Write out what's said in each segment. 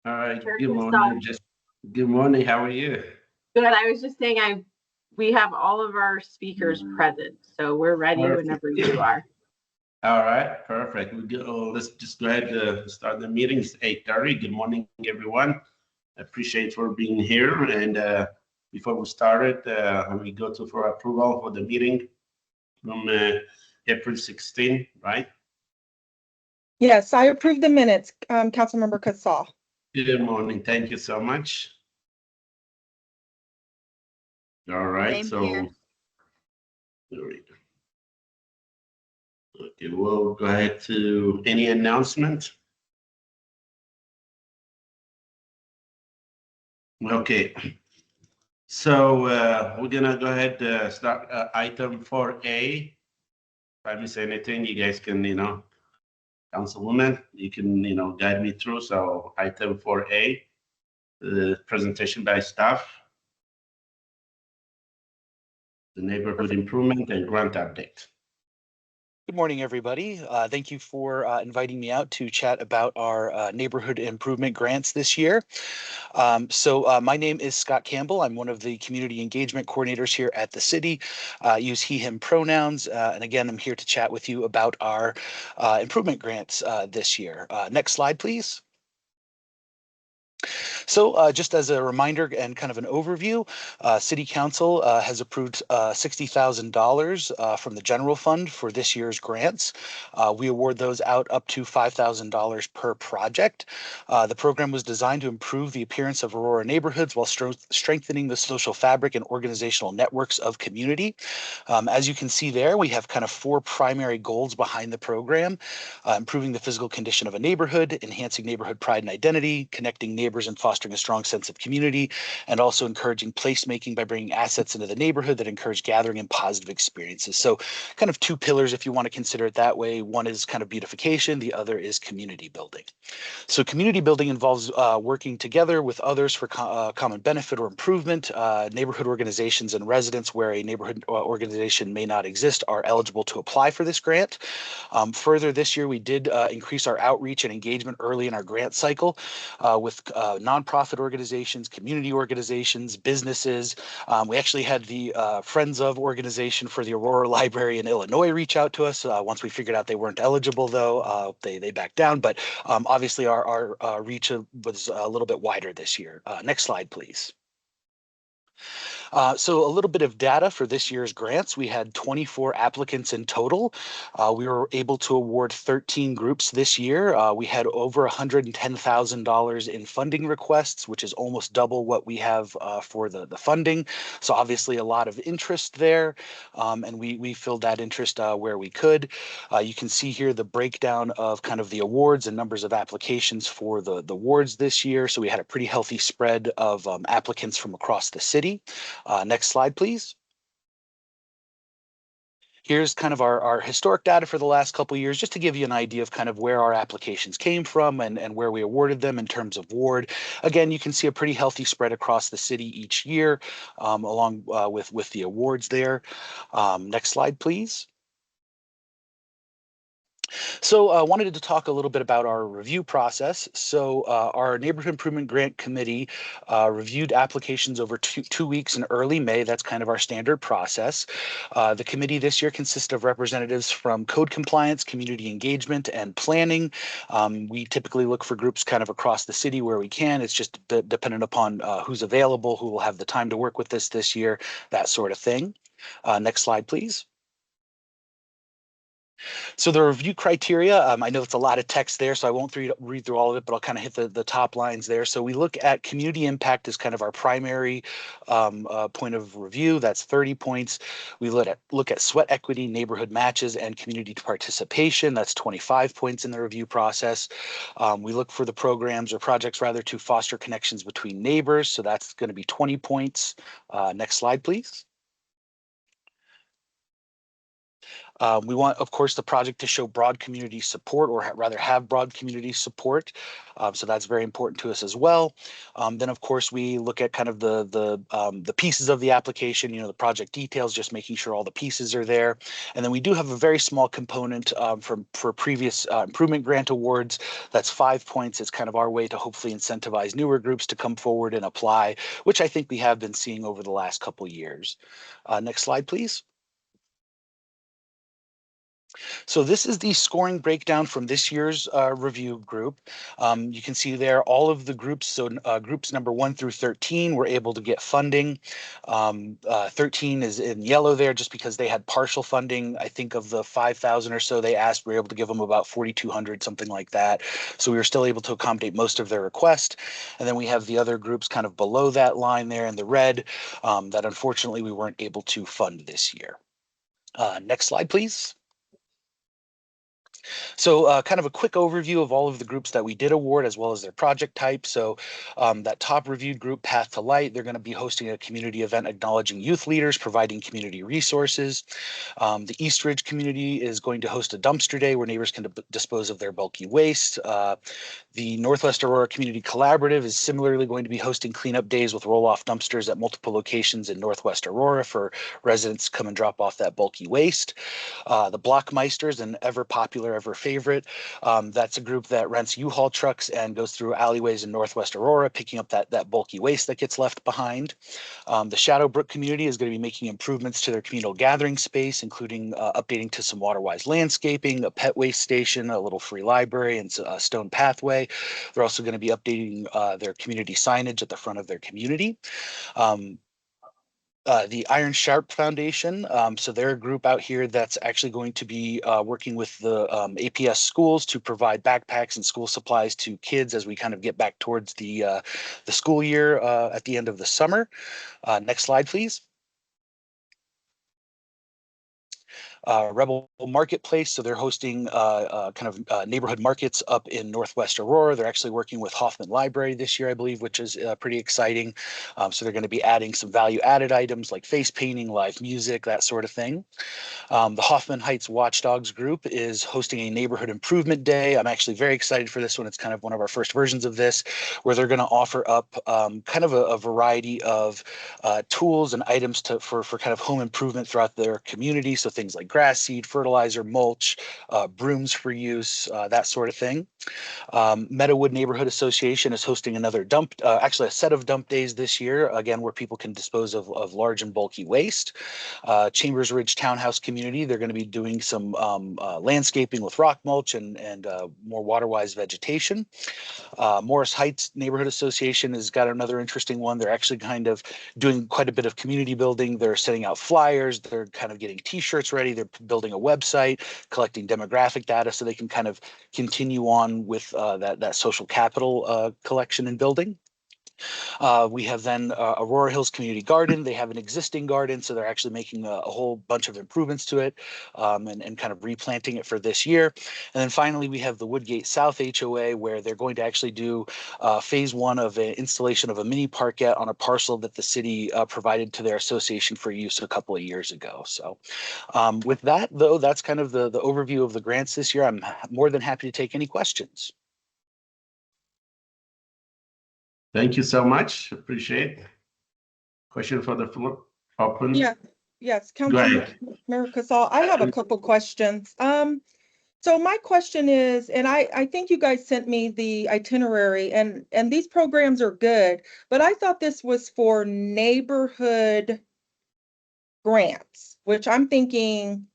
All right, Chair good Kassaw. morning. Good morning. How are you? Good. I was just saying we have all of our speakers present, so we're ready Perfect. whenever you are. All right, perfect. Let's just go ahead to start the meeting. It's 8:30. Good morning, everyone. I appreciate for being here. And before we started, we go to for approval for the meeting from April 16, right? Yes, I approve the minutes, Councilmember Kassaw. Good morning. Thank you so much. All right, Same so here. there we go. Okay, we'll go ahead to any announcement. Okay, so we're gonna go ahead start item 4A. If I miss anything, you guys can, Councilwoman, you can, guide me through. So item 4A, the presentation by staff, the neighborhood improvement and grant update. Good morning, everybody. Thank you for inviting me out to chat about our neighborhood improvement grants this year. My name is Scott Campbell. I'm one of the community engagement coordinators here at the city. Use he, him pronouns. And again, I'm here to chat with you about our improvement grants this year. Next slide, please. So just as a reminder and kind of an overview, City Council has approved $60,000 from the general fund for this year's grants. We award those out up to $5,000 per project. The program was designed to improve the appearance of Aurora neighborhoods while strengthening the social fabric and organizational networks of community. As you can see there, we have kind of four primary goals behind the program: improving the physical condition of a neighborhood, enhancing neighborhood pride and identity, connecting neighbors and fostering a strong sense of community, and also encouraging placemaking by bringing assets into the neighborhood that encourage gathering and positive experiences. So kind of two pillars, if you want to consider it that way. One is kind of beautification, the other is community building. So community building involves working together with others for common benefit or improvement. Neighborhood organizations and residents where a neighborhood organization may not exist are eligible to apply for this grant. Further, this year we did increase our outreach and engagement early in our grant cycle with nonprofit organizations, community organizations, businesses. We actually had the Friends of organization for the Aurora Library in Illinois reach out to us. Once we figured out they weren't eligible, though, they backed down. But obviously, our reach was a little bit wider this year. Next slide, please. So a little bit of data for this year's grants. We had 24 applicants in total. We were able to award 13 groups this year. We had over $110,000 in funding requests, which is almost double what we have for the funding. So obviously a lot of interest there, and we filled that interest where we could. You can see here the breakdown of kind of the awards and numbers of applications for the awards this year. So we had a pretty healthy spread of applicants from across the city. Next slide, please. Here's kind of our historic data for the last couple of years, just to give you an idea of kind of where our applications came from and where we awarded them in terms of ward. Again, you can see a pretty healthy spread across the city each year, along with the awards there. Next slide, please. So I wanted to talk a little bit about our review process. So our Neighborhood Improvement Grant Committee reviewed applications over two weeks in early May. That's kind of our standard process. The committee this year consists of representatives from code compliance, community engagement, and planning. We typically look for groups kind of across the city where we can. It's just dependent upon who's available, who will have the time to work with this year, that sort of thing. Next slide, please. So the review criteria, I know it's a lot of text there, so I won't read through all of it, but I'll kind of hit the top lines there. So we look at community impact as kind of our primary point of review. That's 30 points. We look at sweat equity, neighborhood matches, and community participation. That's 25 points in the review process. We look for the programs or projects rather to foster connections between neighbors. So that's going to be 20 points. Next slide, please. We want, of course, the project to show broad community support, or rather have broad community support. So that's very important to us as well. Then, of course, we look at kind of the pieces of the application, the project details, just making sure all the pieces are there. And then we do have a very small component for previous improvement grant awards. That's 5 points. It's kind of our way to hopefully incentivize newer groups to come forward and apply, which I think we have been seeing over the last couple years. Next slide, please. So this is the scoring breakdown from this year's review group. You can see there all of the groups. So groups number 1 through 13 were able to get funding. 13 is in yellow there just because they had partial funding. I think of the 5,000 or so they asked, we were able to give them about 4,200, something like that. So we were still able to accommodate most of their request. And then we have the other groups kind of below that line there in the red that unfortunately we weren't able to fund this year. Next slide, please. So kind of a quick overview of all of the groups that we did award as well as their project type. So that top reviewed group, Path to Light, they're going to be hosting a community event acknowledging youth leaders, providing community resources. The East Ridge community is going to host a dumpster day where neighbors can dispose of their bulky waste. The Northwest Aurora Community Collaborative is similarly going to be hosting cleanup days with roll-off dumpsters at multiple locations in Northwest Aurora for residents to come and drop off that bulky waste. The Blockmeisters, an ever popular, ever favorite, that's a group that rents U-Haul trucks and goes through alleyways in Northwest Aurora, picking up that bulky waste that gets left behind. The Shadowbrook community is going to be making improvements to their communal gathering space, including updating to some water-wise landscaping, a pet waste station, a little free library, and a stone pathway. They're also going to be updating their community signage at the front of their community. The Iron Sharp Foundation, so they're a group out here that's actually going to be working with the APS schools to provide backpacks and school supplies to kids as we kind of get back towards the school year at the end of the summer. Next slide, please. Rebel Marketplace, so they're hosting kind of neighborhood markets up in Northwest Aurora. They're actually working with Hoffman Library this year, I believe, which is pretty exciting. So they're going to be adding some value-added items like face painting, live music, that sort of thing. The Hoffman Heights Watchdogs group is hosting a neighborhood improvement day. I'm actually very excited for this one. It's kind of one of our first versions of this, where they're going to offer up kind of a variety of tools and items for kind of home improvement throughout their community. So things like grass seed, fertilizer, mulch, brooms for use, that sort of thing. Meadowood Neighborhood Association is hosting another actually a set of dump days this year, again, where people can dispose of large and bulky waste. Chambers Ridge Townhouse Community, they're going to be doing some landscaping with rock mulch and more water-wise vegetation. Morris Heights Neighborhood Association has got another interesting one. They're actually kind of doing quite a bit of community building. They're setting out flyers. They're kind of getting t-shirts ready. They're building a website, collecting demographic data so they can kind of continue on with that social capital collection and building. We have then Aurora Hills Community Garden. They have an existing garden, so they're actually making a whole bunch of improvements to it and kind of replanting it for this year. And then finally, we have the Woodgate South HOA, where they're going to actually do phase 1 of an installation of a mini parkette on a parcel that the city provided to their association for use a couple of years ago. So with that, though, that's kind of the overview of the grants this year. I'm more than happy to take any questions. Thank you so much. Appreciate it. Question for the floor. Open. Yeah, yes, Go Councilmember ahead. Kassaw, I have a couple questions. So my question is, and I think you guys sent me the itinerary, and these programs are good, but I thought this was for neighborhood grants, which I'm thinking,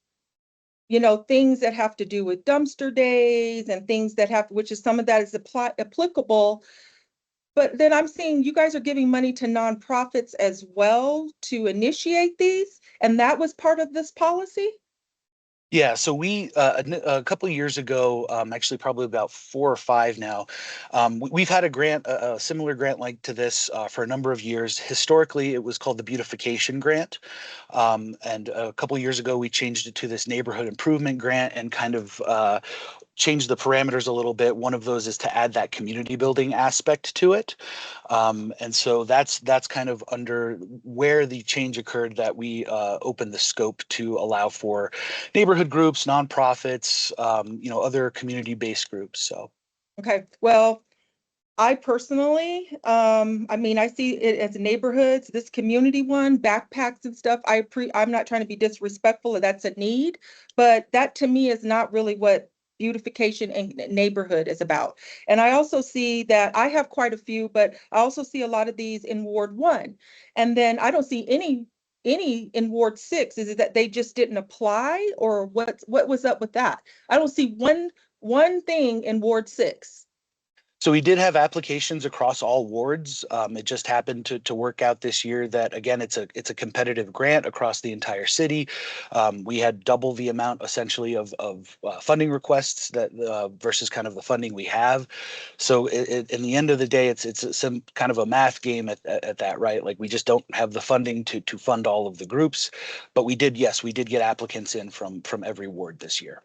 things that have to do with dumpster days and things that have, which is some of that is applicable. But then I'm seeing you guys are giving money to nonprofits as well to initiate these, and that was part of this policy? Yeah, so we a couple of years ago, actually probably about 4 or 5 now, we've had a grant, a similar grant like to this for a number of years. Historically, it was called the Beautification Grant, and a couple of years ago we changed it to this Neighborhood Improvement Grant and kind of changed the parameters a little bit. One of those is to add that community building aspect to it. And so that's kind of under where the change occurred, that we opened the scope to allow for neighborhood groups, nonprofits, other community-based groups. So. Okay, well, I personally, I mean, I see it as neighborhoods, this community one, backpacks and stuff. I'm not trying to be disrespectful, that's a need, but that to me is not really what beautification and neighborhood is about. And I also see that I have quite a few, but I also see a lot of these in Ward 1. And then I don't see any in Ward 6. Is it that they just didn't apply, or what was up with that? I don't see one thing in Ward 6. So we did have applications across all wards. It just happened to work out this year that, again, it's a competitive grant across the entire city. We had double the amount essentially of funding requests that versus kind of the funding we have. So in the end of the day, it's some kind of a math game at that, right? Like, we just don't have the funding to fund all of the groups, but we did get applicants in from every ward this year.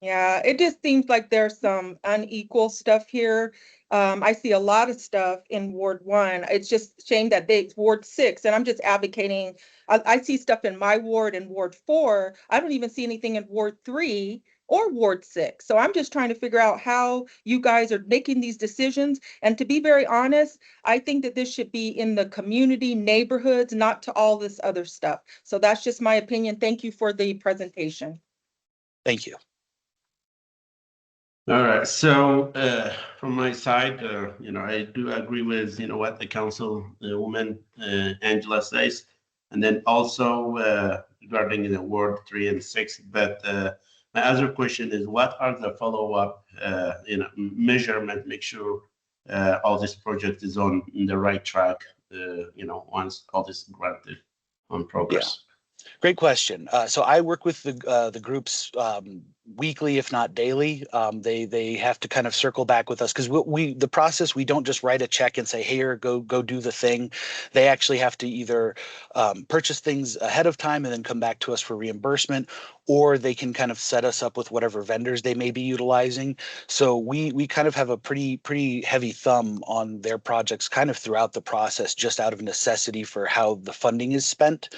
Yeah, it just seems like there's some unequal stuff here. I see a lot of stuff in Ward 1. It's just a shame that it's Ward 6, and I'm just advocating. I see stuff in my ward and Ward 4. I don't even see anything in Ward 3 or Ward 6. So I'm just trying to figure out how you guys are making these decisions. And to be very honest, I think that this should be in the community neighborhoods, not to all this other stuff. So that's just my opinion. Thank you for the presentation. Thank you. All right, so from my side, I do agree with what the council woman Angela says, and then also regarding the Ward 3 and 6. But my other question is, what are the follow-up measurement? Make sure all this project is on the right track. Once all this is granted on progress. Yeah. Great question. So I work with the groups weekly, if not daily. They have to kind of circle back with us, because the process, we don't just write a check and say, here, go do the thing. They actually have to either purchase things ahead of time and then come back to us for reimbursement, or they can kind of set us up with whatever vendors they may be utilizing. So we kind of have a pretty heavy thumb on their projects kind of throughout the process, just out of necessity for how the funding is spent.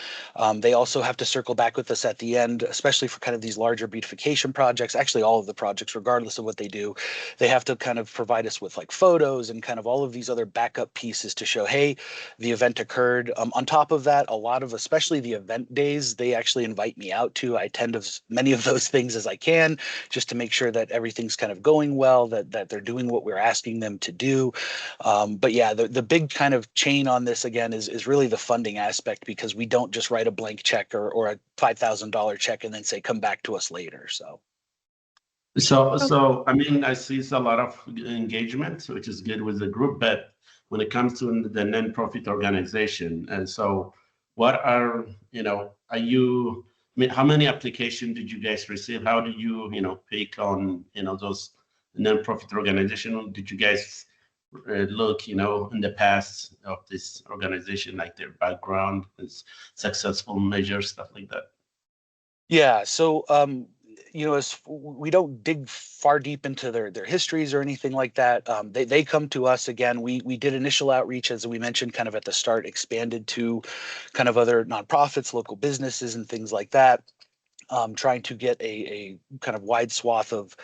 They also have to circle back with us at the end, especially for kind of these larger beautification projects. Actually, all of the projects, regardless of what they do, they have to kind of provide us with like photos and kind of all of these other backup pieces to show, hey, the event occurred. On top of that, a lot of, especially the event days, they actually invite me out to. I attend as many of those things as I can, just to make sure that everything's kind of going well, that they're doing what we're asking them to do. But yeah, the big kind of chain on this, again, is really the funding aspect, because we don't just write a blank check or a $5,000 check and then say, come back to us later. So I mean, I see a lot of engagement, which is good with the group, but when it comes to the nonprofit organization, and so what are you, I mean, how many applications did you guys receive? How did you, pick on, those nonprofit organization? Did you guys look, in the past of this organization, like their background, successful measures, stuff like that? Yeah. So, as we don't dig far deep into their histories or anything like that. They come to us. Again, we did initial outreach, as we mentioned kind of at the start, expanded to kind of other nonprofits, local businesses, and things like that. Trying to get a kind of wide swath of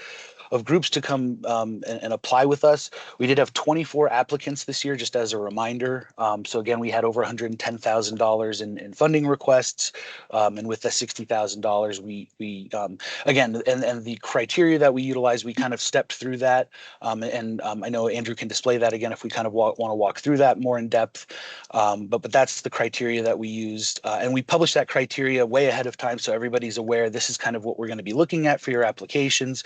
groups to come and apply with us. We did have 24 applicants this year, just as a reminder. So again, we had over $110,000 in funding requests, and with the $60,000, we again, and the criteria that we utilize, we kind of stepped through that, and I know Andrew can display that again if we kind of want to walk through that more in depth. But that's the criteria that we used, and we published that criteria way ahead of time, so everybody's aware this is kind of what we're going to be looking at for your applications.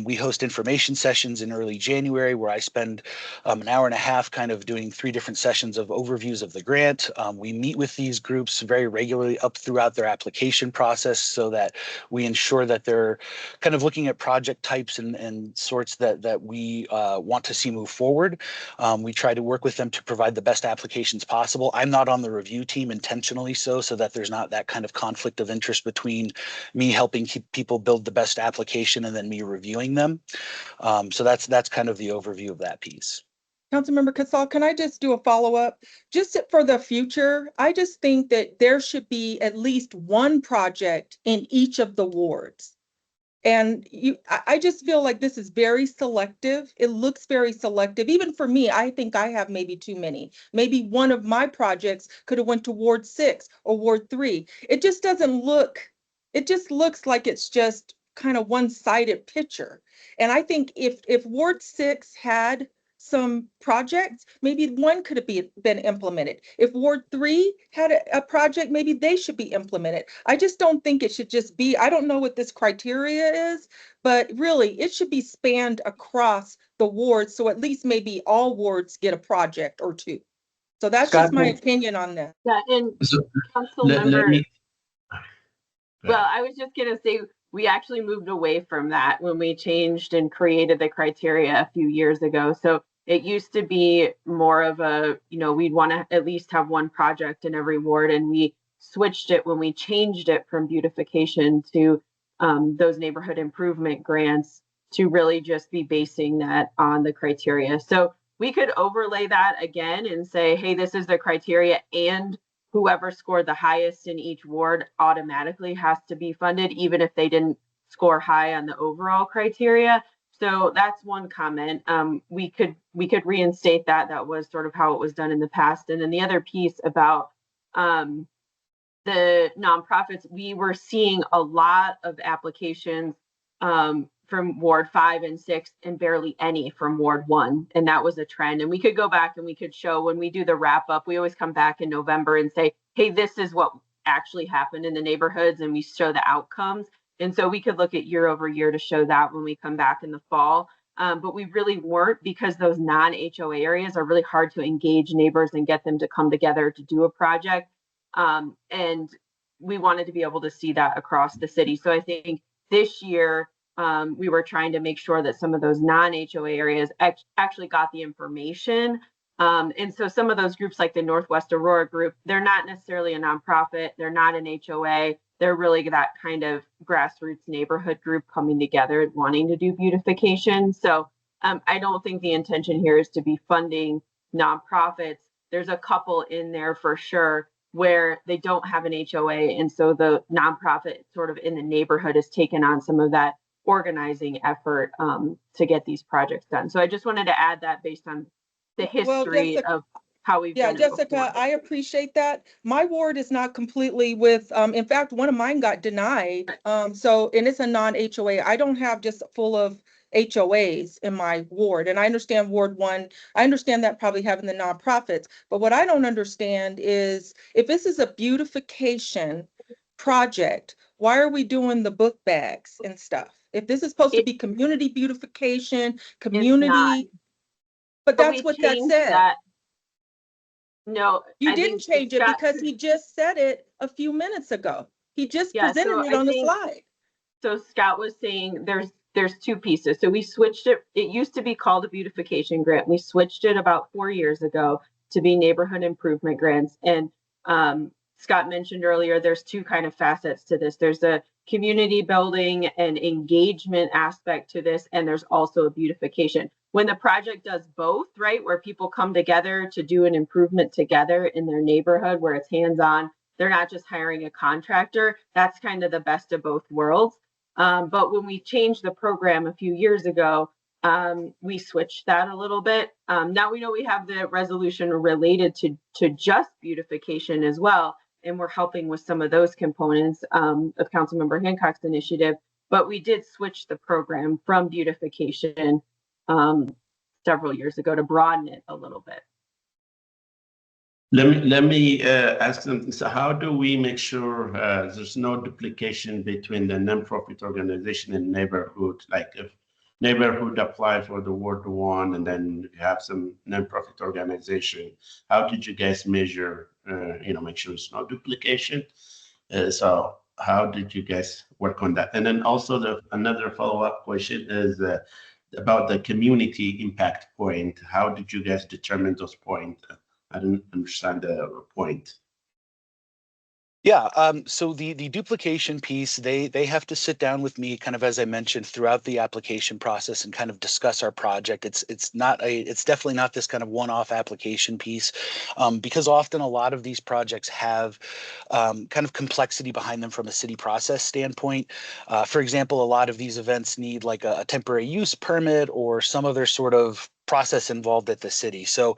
We host information sessions in early January, where I spend an hour and a half kind of doing 3 different sessions of overviews of the grant. We meet with these groups very regularly up throughout their application process, so that we ensure that they're kind of looking at project types and sorts that we want to see move forward. We try to work with them to provide the best applications possible. I'm not on the review team intentionally so that there's not that kind of conflict of interest between me helping keep people build the best application and then me reviewing them. So that's kind of the overview of that piece. Councilmember Kassaw, can I just do a follow-up? Just for the future, I just think that there should be at least one project in each of the wards. And I just feel like this is very selective. It looks very selective. Even for me, I think I have maybe too many. Maybe one of my projects could have went to Ward 6 or Ward 3. It just doesn't look, it just looks like it's just kind of one-sided picture. And I think if Ward 6 had some projects, maybe one could have been implemented. If Ward 3 had a project, maybe they should be implemented. I just don't think it should just be, I don't know what this criteria is, but really it should be spanned across the wards. So at least maybe all wards get a project or two. So that's Scott, just my opinion on that. Yeah, and So, council let member, me. well, I was just gonna say, we actually moved away from that when we changed and created the criteria a few years ago. So it used to be more of a, we'd want to at least have one project in every ward, and we switched it when we changed it from beautification to those neighborhood improvement grants to really just be basing that on the criteria. So we could overlay that again and say, hey, this is the criteria, and whoever scored the highest in each ward automatically has to be funded, even if they didn't score high on the overall criteria. So that's one comment. We could reinstate that. That was sort of how it was done in the past. And then the other piece about the nonprofits, we were seeing a lot of applications from Ward 5 and 6 and barely any from Ward 1. And that was a trend. And we could go back and we could show, when we do the wrap up, we always come back in November and say, hey, this is what actually happened in the neighborhoods, and we show the outcomes. And so we could look at year over year to show that when we come back in the fall. But we really weren't, because those non-HOA areas are really hard to engage neighbors and get them to come together to do a project. And we wanted to be able to see that across the city. So I think this year we were trying to make sure that some of those non-HOA areas actually got the information. And so some of those groups, like the Northwest Aurora group, they're not necessarily a nonprofit. They're not an HOA. They're really that kind of grassroots neighborhood group coming together, wanting to do beautification. So I don't think the intention here is to be funding nonprofits. There's a couple in there for sure where they don't have an HOA. And so the nonprofit sort of in the neighborhood has taken on some of that organizing effort to get these projects done. So I just wanted to add that based on the history of how we've done it Jessica, before. I appreciate that. My ward is not completely with, in fact, one of mine got denied. And it's a non-HOA. I don't have just full of HOAs in my ward. And I understand Ward 1, I understand that probably having the nonprofits. But what I don't understand is, if this is a beautification project, why are we doing the book bags and stuff? If this is supposed to be community beautification, community, but that's what that said. No, you didn't change it because he just said it a few minutes ago. He just presented it on the slide. So Scott was saying there's two pieces. So we switched it. It used to be called a beautification grant. We switched it about 4 years ago to be neighborhood improvement grants. And Scott mentioned earlier, there's two kind of facets to this. There's a community building and engagement aspect to this, and there's also a beautification. When the project does both, right, where people come together to do an improvement together in their neighborhood, where it's hands-on, they're not just hiring a contractor, that's kind of the best of both worlds. But when we changed the program a few years ago, we switched that a little bit. Now we know we have the resolution related to just beautification as well, and we're helping with some of those components of Councilmember Hancock's initiative. But we did switch the program from beautification several years ago to broaden it a little bit. Let me ask them. So how do we make sure there's no duplication between the nonprofit organization and neighborhood? Like if neighborhood apply for the Ward 1 and then you have some nonprofit organization, how did you guys measure, make sure there's no duplication? So how did you guys work on that? And then also another follow-up question is about the community impact point. How did you guys determine those points? I didn't understand the point. Yeah, so the duplication piece, they have to sit down with me, kind of as I mentioned, throughout the application process and kind of discuss our project. It's definitely not this kind of one-off application piece, because often a lot of these projects have kind of complexity behind them from a city process standpoint. For example, a lot of these events need like a temporary use permit or some other sort of process involved at the city. So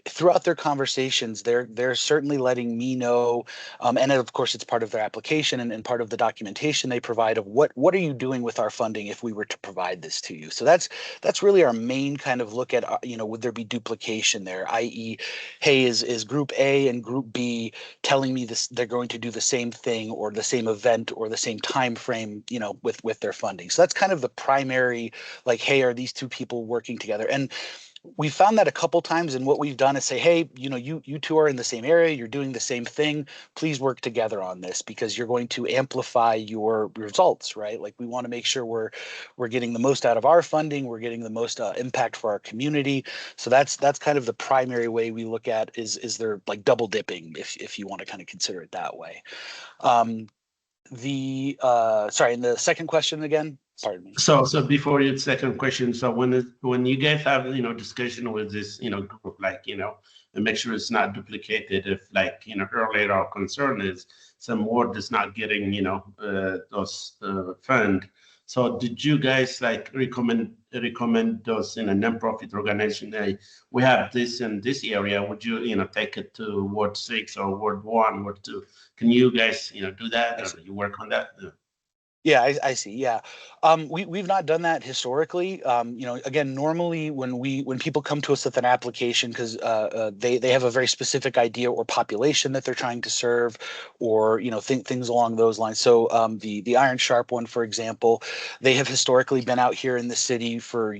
throughout their conversations, they're certainly letting me know, and of course it's part of their application and part of the documentation they provide of what are you doing with our funding if we were to provide this to you. So that's really our main kind of look at, would there be duplication there, i.e., hey, is group A and group B telling me this they're going to do the same thing or the same event or the same time frame, with their funding. So that's kind of the primary, like, hey, are these two people working together? And we found that a couple times, and what we've done is say, hey, you two are in the same area, you're doing the same thing, please work together on this because you're going to amplify your results, right? Like, we want to make sure we're getting the most out of our funding, we're getting the most impact for our community. So that's kind of the primary way we look at is there like double dipping, if you want to kind of consider it that way. Sorry, and the second question again, pardon me. So before your second question, so when you guys have discussion with this group, like and make sure it's not duplicated. If like earlier our concern is some ward is not getting those fund. So did you guys like recommend those non-profit organization? Hey, we have this in this area. Would you take it to Ward 6 or Ward 1, Ward 2? Can you guys do that, or you work on that? Yeah, I see. Yeah. We've not done that historically. Again, normally when people come to us with an application, because they have a very specific idea or population that they're trying to serve, or things along those lines. So the Iron Sharp one, for example, they have historically been out here in the city for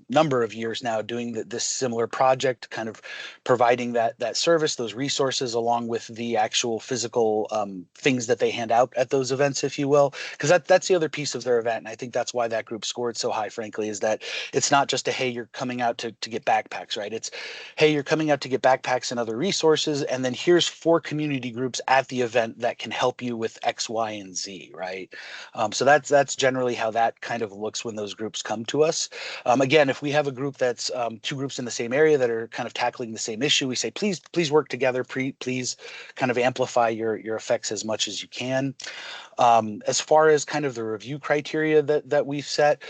number of years now doing this similar project, kind of providing that service, those resources, along with the actual physical things that they hand out at those events, if you will, because that's the other piece of their event. And I think that's why that group scored so high, frankly, is that it's not just a, hey, you're coming out to get backpacks, right? It's, hey, you're coming out to get backpacks and other resources. And then here's 4 community groups at the event that can help you with X, Y, and Z, right? So that's generally how that kind of looks when those groups come to us. Again, if we have a group that's 2 groups in the same area that are kind of tackling the same issue, we say, please work together. Please kind of amplify your effects as much as you can. As far as kind of the review criteria that we've set,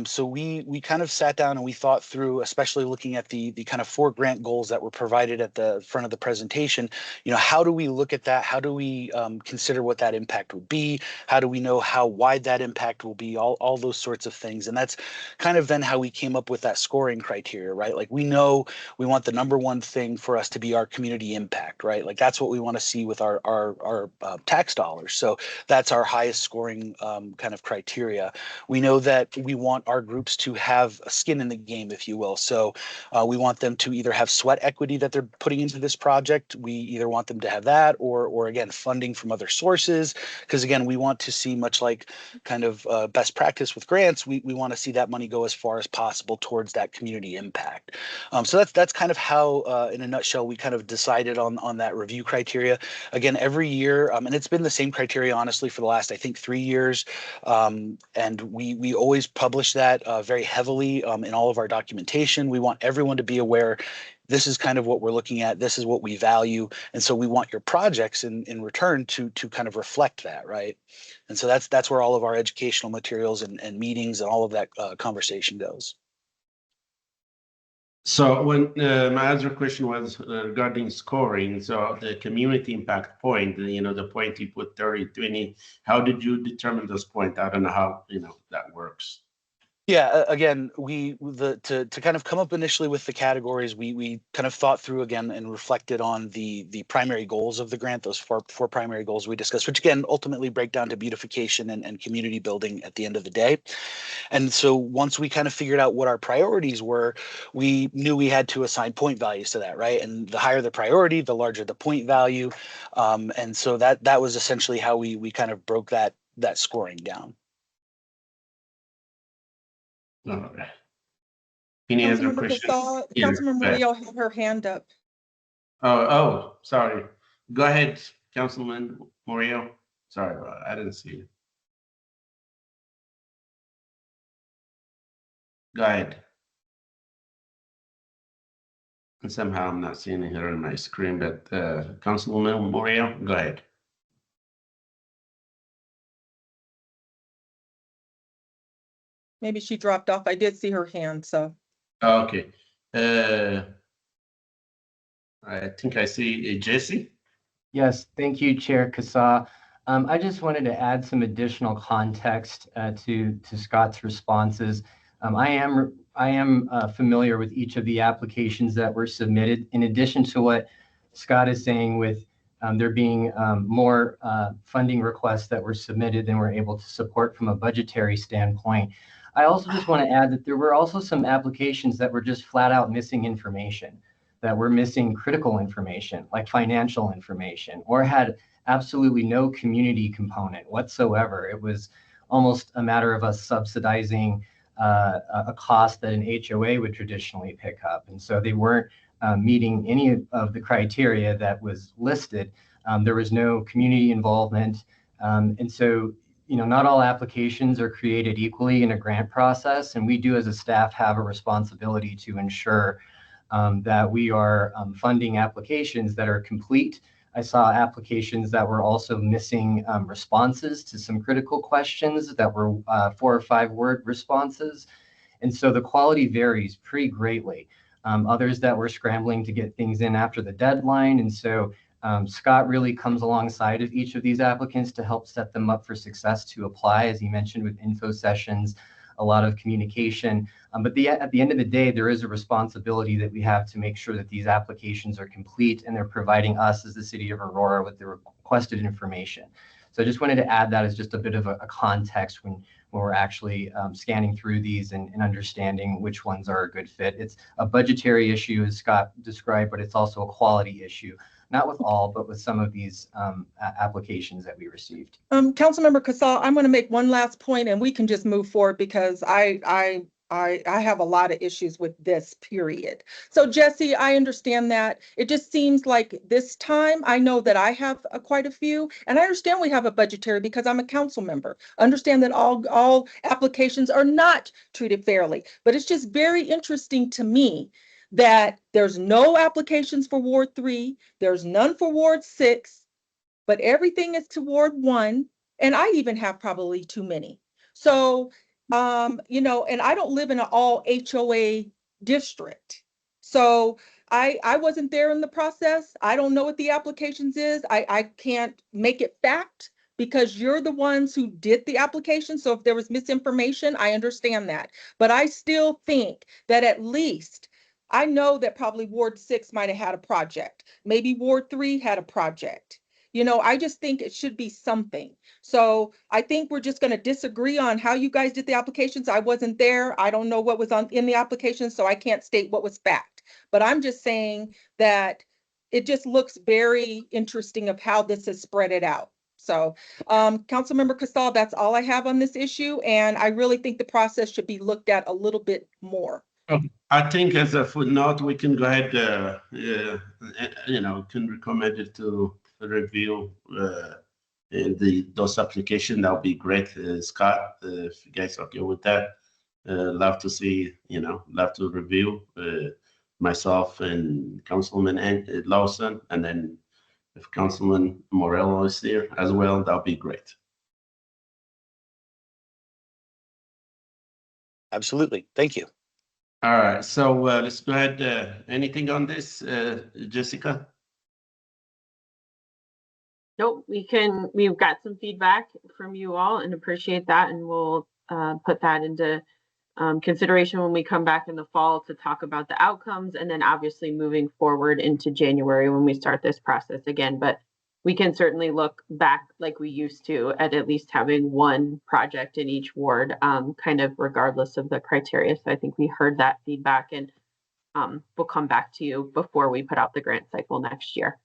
so we kind of sat down and we thought through, especially looking at the kind of 4 grant goals that were provided at the front of the presentation. How do we look at that? How do we consider what that impact would be? How do we know how wide that impact will be? All those sorts of things, and that's kind of then how we came up with that scoring criteria, right? Like, we know we want the number one thing for us to be our community impact, right? Like, that's what we want to see with our tax dollars. So that's our highest scoring kind of criteria. We know that we want our groups to have a skin in the game, if you will. So we want them to either have sweat equity that they're putting into this project. We either want them to have that or again, funding from other sources. Because again, we want to see, much like kind of best practice with grants, we want to see that money go as far as possible towards that community impact. So that's kind of how, in a nutshell, we kind of decided on that review criteria. Again, every year, and it's been the same criteria, honestly, for the last, I think, 3 years. And we always publish that very heavily in all of our documentation. We want everyone to be aware, this is kind of what we're looking at, this is what we value. And so we want your projects in return to kind of reflect that, right? And so that's where all of our educational materials and meetings and all of that conversation goes. So when my other question was regarding scoring, so the community impact point, the point you put 30, 20, how did you determine those points? I don't know how, that works. Yeah, again, to kind of come up initially with the categories, we kind of thought through again and reflected on the primary goals of the grant, those four primary goals we discussed, which again ultimately break down to beautification and community building at the end of the day. And so once we kind of figured out what our priorities were, we knew we had to assign point values to that, right? And the higher the priority, the larger the point value. And so that was essentially how we kind of broke that scoring down. All right. Any other questions? Councilmember Murillo had her hand up. Oh, sorry. Go ahead, Councilman. Murillo? Sorry, I didn't see you. Go ahead. And somehow I'm not seeing it here on my screen, but Councilwoman Murillo, go ahead. Maybe she dropped off. I did see her hand, so. Okay. I think I see Jesse. Yes, thank you, Chair Kassaw. I just wanted to add some additional context to Scott's responses. I am familiar with each of the applications that were submitted. In addition to what Scott is saying, with there being more funding requests that were submitted than we're able to support from a budgetary standpoint. I also just want to add that there were also some applications that were just flat out missing information, that were missing critical information like financial information, or had absolutely no community component whatsoever. It was almost a matter of us subsidizing a cost that an HOA would traditionally pick up. And so they weren't meeting any of the criteria that was listed. There was no community involvement. And so, not all applications are created equally in a grant process. And we do as a staff have a responsibility to ensure that we are funding applications that are complete. I saw applications that were also missing responses to some critical questions that were 4 or 5 word responses. And so the quality varies pretty greatly. Others that were scrambling to get things in after the deadline. And so Scott really comes alongside of each of these applicants to help set them up for success to apply, as he mentioned, with info sessions, a lot of communication. But at the end of the day, there is a responsibility that we have to make sure that these applications are complete and they're providing us as the city of Aurora with the requested information. So I just wanted to add that as just a bit of a context when we're actually scanning through these and understanding which ones are a good fit. It's a budgetary issue, as Scott described, but it's also a quality issue. Not with all, but with some of these applications that we received. Councilmember Kassaw, I'm going to make one last point and we can just move forward because I have a lot of issues with this period. So Jesse, I understand that. It just seems like this time, I know that I have quite a few, and I understand we have a budgetary because I'm a council member. Understand that all applications are not treated fairly, but it's just very interesting to me that there's no applications for Ward 3, there's none for Ward 6, but everything is to Ward 1, and I even have probably too many. So, and I don't live in an all HOA district. So I wasn't there in the process. I don't know what the applications is. I can't make it fact because you're the ones who did the application. So if there was misinformation, I understand that. But I still think that at least I know that probably Ward 6 might have had a project. Maybe Ward 3 had a project. I just think it should be something. So I think we're just going to disagree on how you guys did the applications. I wasn't there. I don't know what was in the application, so I can't state what was fact. But I'm just saying that it just looks very interesting of how this has spread it out. So Councilmember Kassaw, that's all I have on this issue. And I really think the process should be looked at a little bit more. I think as a footnote, we can go ahead, can recommend it to review those applications. That would be great, Scott, if you guys are okay with that. Love to see, love to review myself and Councilman Lawson, and then if Councilman Murillo is there as well, that would be great. Absolutely. Thank you. All right, so let's go ahead. Anything on this, Jessica? Nope, we've got some feedback from you all and appreciate that. And we'll put that into consideration when we come back in the fall to talk about the outcomes, and then obviously moving forward into January when we start this process again. But we can certainly look back like we used to at least having one project in each ward, kind of regardless of the criteria. So I think we heard that feedback, and we'll come back to you before we put out the grant cycle next year.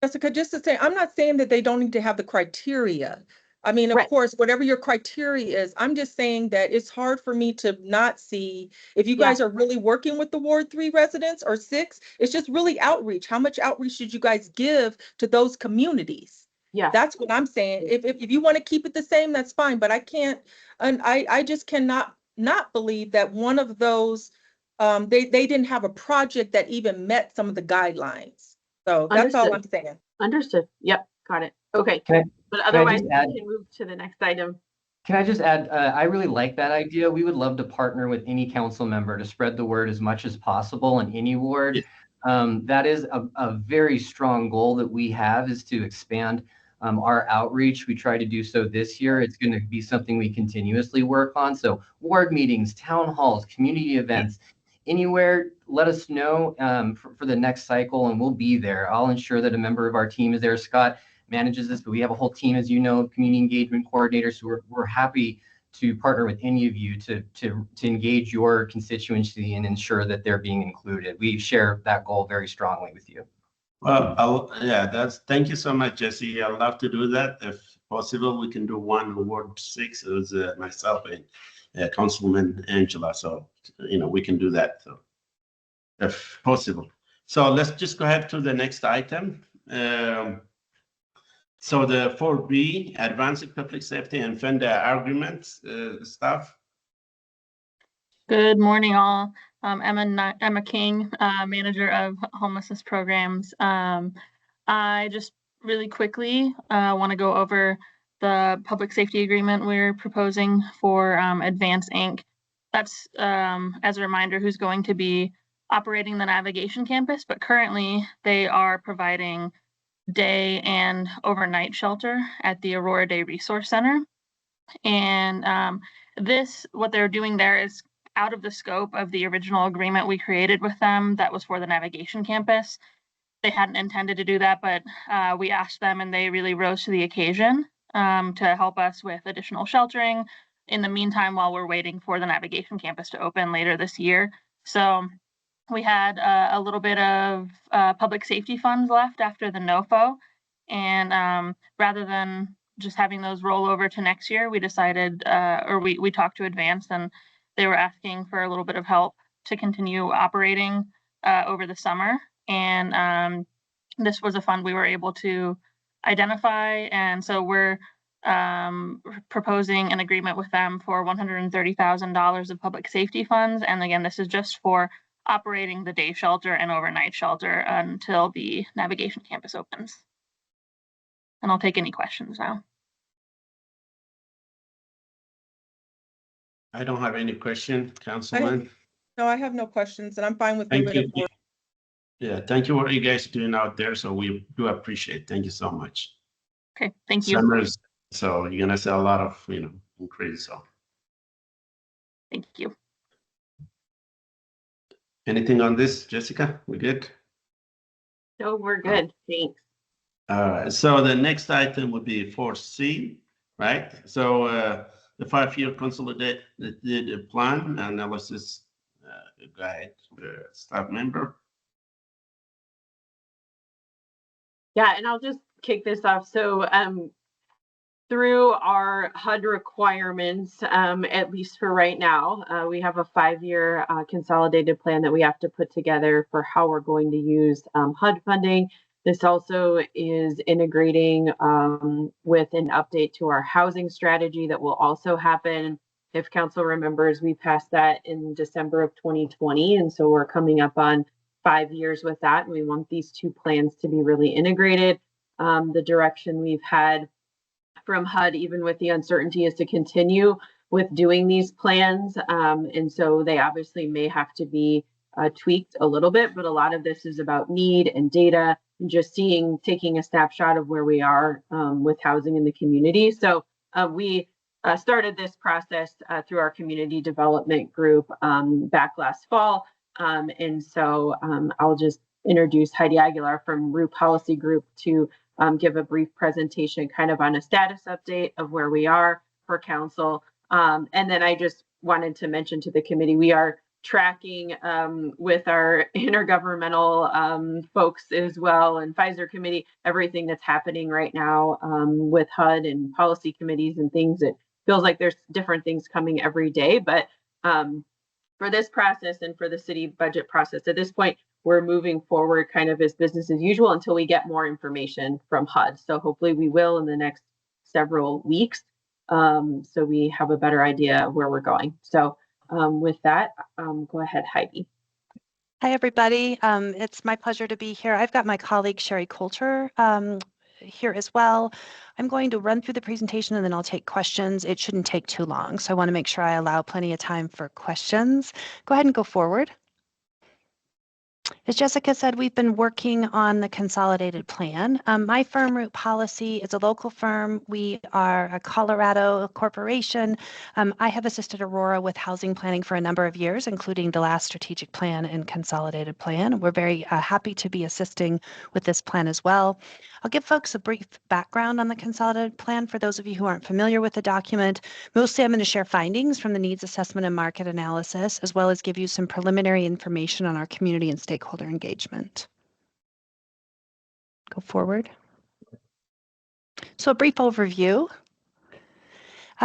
Jessica, just to say, I'm not saying that they don't need to have the criteria. I mean, of course, whatever your criteria is, I'm just saying that it's hard for me to not see if you guys are really working with the Ward 3 residents or 6. It's just really outreach. How much outreach should you guys give to those communities? Yeah. That's what I'm saying. If you want to keep it the same, that's fine, but I can't, and I just cannot not believe that one of those, they didn't have a project that even met some of the guidelines. So that's all I'm saying. Understood. Yep. Got it. Okay. But I otherwise, just we add- can move to the next item. Can I just add, I really like that idea. We would love to partner with any council member to spread the word as much as possible in any ward. That is a very strong goal that we have, is to expand our outreach. We try to do so this year. It's going to be something we continuously work on. So ward meetings, town halls, community events, anywhere, let us know for the next cycle, and we'll be there. I'll ensure that a member of our team is there. Scott manages this, but we have a whole team, as you know, community engagement coordinators. So we're happy to partner with any of you to engage your constituency and ensure that they're being included. We share that goal very strongly with you. Well, thank you so much, Jesse. I'd love to do that. If possible, we can do one in Ward 6. It was myself and Councilwoman Angela. So, we can do that, so, if possible. So let's just go ahead to the next item. So the 4B, advancing public safety and vendor agreements stuff. Good morning, all. Emma King, manager of homelessness programs. I just really quickly want to go over the public safety agreement we're proposing for Advance Inc. That's, as a reminder, who's going to be operating the navigation campus, but currently they are providing day and overnight shelter at the Aurora Day Resource Center. And what they're doing there is out of the scope of the original agreement we created with them that was for the navigation campus. They hadn't intended to do that, but we asked them and they really rose to the occasion to help us with additional sheltering in the meantime while we're waiting for the navigation campus to open later this year. So we had a little bit of public safety funds left after the NOFO, and rather than just having those roll over to next year, we decided, we talked to Advance, and they were asking for a little bit of help to continue operating over the summer. And this was a fund we were able to identify, and so we're proposing an agreement with them for $130,000 of public safety funds. And again, this is just for operating the day shelter and overnight shelter until the navigation campus opens. And I'll take any questions now. I don't have any question, Councilman. No, I have no questions, and I'm fine with Thank moving you. it forward. Yeah, thank you for what you guys doing out there. So we do appreciate. Thank you so much. Okay, thank you. Summers, so you're gonna see a lot of increase. So Thank you. anything on this, Jessica? We good? No, we're good. Thanks. So the next item would be 4C, right? So the 5-year consolidated plan analysis guide, staff member. Yeah, and I'll just kick this off. So through our HUD requirements, at least for right now, we have a 5-year consolidated plan that we have to put together for how we're going to use HUD funding. This also is integrating with an update to our housing strategy that will also happen. If council remembers, we passed that in December of 2020. And so we're coming up on 5 years with that. And we want these two plans to be really integrated. The direction we've had from HUD, even with the uncertainty, is to continue with doing these plans. And so they obviously may have to be tweaked a little bit, but a lot of this is about need and data and just taking a snapshot of where we are with housing in the community. So we started this process through our community development group back last fall. And so I'll just introduce Heidi Aguilar from RU Policy Group to give a brief presentation kind of on a status update of where we are for council. And then I just wanted to mention to the committee, we are tracking with our intergovernmental folks as well, and Pfizer committee, everything that's happening right now with HUD and policy committees and things. It feels like there's different things coming every day, but for this process and for the city budget process, at this point, we're moving forward kind of as business as usual until we get more information from HUD. So hopefully we will in the next several weeks. So we have a better idea of where we're going. So with that, go ahead, Heidi. Hi, everybody. It's my pleasure to be here. I've got my colleague Sherry Coulter here as well. I'm going to run through the presentation and then I'll take questions. It shouldn't take too long, so I want to make sure I allow plenty of time for questions. Go ahead and go forward. As Jessica said, we've been working on the consolidated plan. My firm, Root Policy, is a local firm. We are a Colorado corporation. I have assisted Aurora with housing planning for a number of years, including the last strategic plan and consolidated plan. We're very happy to be assisting with this plan as well. I'll give folks a brief background on the consolidated plan for those of you who aren't familiar with the document. Mostly I'm going to share findings from the needs assessment and market analysis, as well as give you some preliminary information on our community and stakeholder engagement. Go forward. So a brief overview.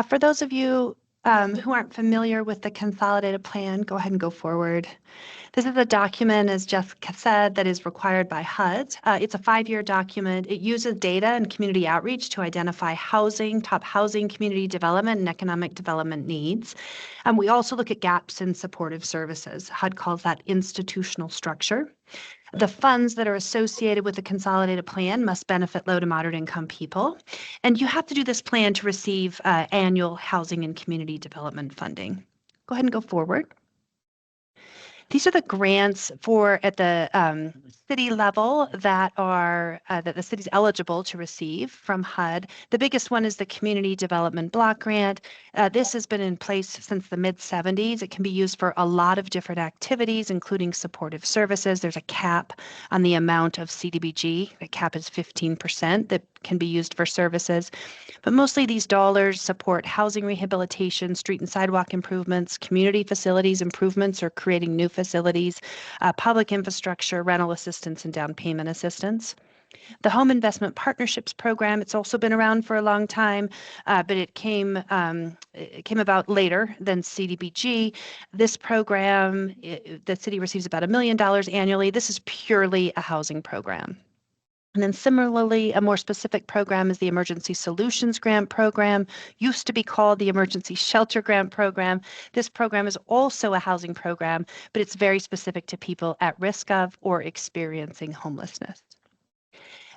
For those of you who aren't familiar with the consolidated plan, go ahead and go forward. This is a document, as Jessica said, that is required by HUD. It's a 5-year document. It uses data and community outreach to identify housing, top housing, community development, and economic development needs. We also look at gaps in supportive services. HUD calls that institutional structure. The funds that are associated with the consolidated plan must benefit low to moderate income people. And you have to do this plan to receive annual housing and community development funding. Go ahead and go forward. These are the grants for at the city level that are that the city's eligible to receive from HUD. The biggest one is the Community Development Block Grant. This has been in place since the mid-70s. It can be used for a lot of different activities, including supportive services. There's a cap on the amount of CDBG. The cap is 15% that can be used for services. But mostly these dollars support housing rehabilitation, street and sidewalk improvements, community facilities improvements or creating new facilities, public infrastructure, rental assistance, and down payment assistance. The Home Investment Partnerships Program, it's also been around for a long time, but it came about later than CDBG. This program, the city receives about $1 million annually. This is purely a housing program. And then similarly, a more specific program is the Emergency Solutions Grant Program, used to be called the Emergency Shelter Grant Program. This program is also a housing program, but it's very specific to people at risk of or experiencing homelessness.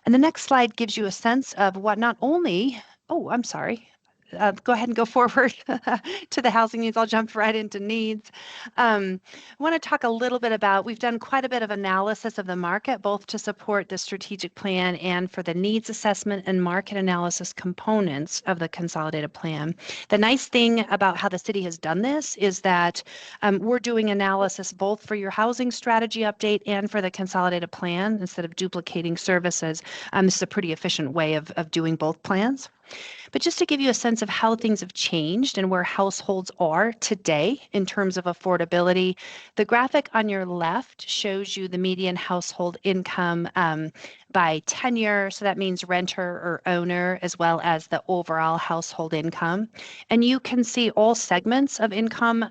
And the next slide gives you a sense of what not only, oh, I'm sorry. Go ahead and go forward to the housing needs. I'll jump right into needs. I want to talk a little bit about, we've done quite a bit of analysis of the market, both to support the strategic plan and for the needs assessment and market analysis components of the consolidated plan. The nice thing about how the city has done this is that we're doing analysis both for your housing strategy update and for the consolidated plan instead of duplicating services. This is a pretty efficient way of doing both plans. But just to give you a sense of how things have changed and where households are today in terms of affordability, the graphic on your left shows you the median household income by tenure. So that means renter or owner, as well as the overall household income. And you can see all segments of income